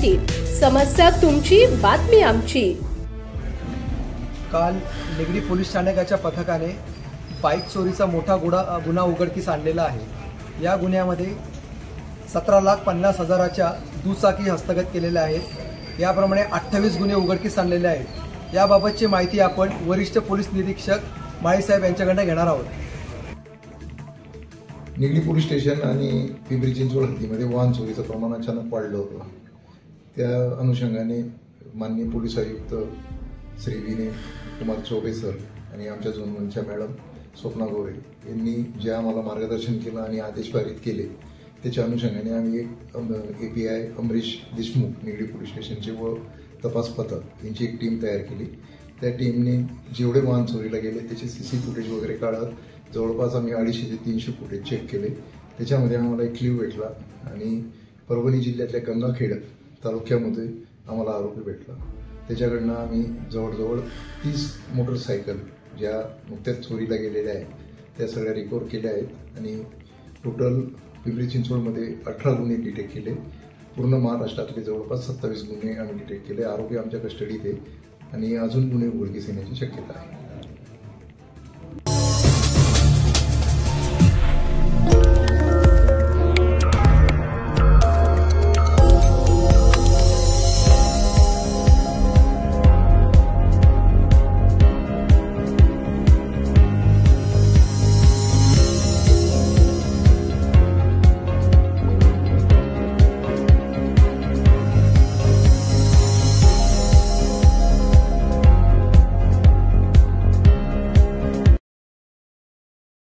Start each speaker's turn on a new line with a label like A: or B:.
A: मराठी, समस्या तुमची, बातमी आमची।
B: काल निगडी पोलीस ठाण्याच्या पथकाने बाईक चोरीचा मोठा गुन्हा उघडकीस आणलेला आहे। या गुन्ह्यामध्ये 17,50,000च्या दुचाकी हस्तगत केलेल्या आहेत। याप्रमाणे 28 गुन्हे उघडकीस आणलेले आहेत। याबाबतची माहिती आपण वरिष्ठ पोलीस निरीक्षक माळीसाहेब यांच्याकडून घेणार आहोत।
C: निगडी पोलीस स्टेशन आणि पिंपरी चिंचवड हद्दीमध्ये वाहन चोरीचं प्रमाण अचानक वाढलं होतं। त्या अनुषंगाने माननीय पोलीस आयुक्त श्री विनय कुमार चौबे सर आणि आमच्या झोनच्या मॅडम स्वप्ना गोरे यांनी जे आम्हाला मार्गदर्शन केलं आणि आदेश पारित केले, त्याच्या अनुषंगाने आम्ही एक API अमरीश देशमुख निगडी पोलीस स्टेशनचे व तपास पथक यांची एक टीम तयार केली। त्या टीमने जेवढे वाहन चोरीला गेले त्याचे CC फुटेज वगैरे काढत जवळपास आम्ही 250 ते 300 फुटेज चेक केले। त्याच्यामध्ये आम्हाला एक क्ल्यू भेटला आणि परभणी जिल्ह्यातल्या गंगाखेड तालुक्यामध्ये आम्हाला आरोपी भेटला। त्याच्याकडनं आम्ही जवळजवळ 30 मोटरसायकल ज्या नुकत्याच चोरीला गेलेल्या आहेत त्या सगळ्या रिकवर केल्या आहेत आणि टोटल पिंपरी चिंचवडमध्ये 18 गुन्हे डिटेक्ट केले। पूर्ण महाराष्ट्रातले जवळपास 27 गुन्हे आम्ही डिटेक्ट केले। आरोपी आमच्या कस्टडीत आहे आणि अजून गुन्हे उघडकीस येण्याची शक्यता आहे।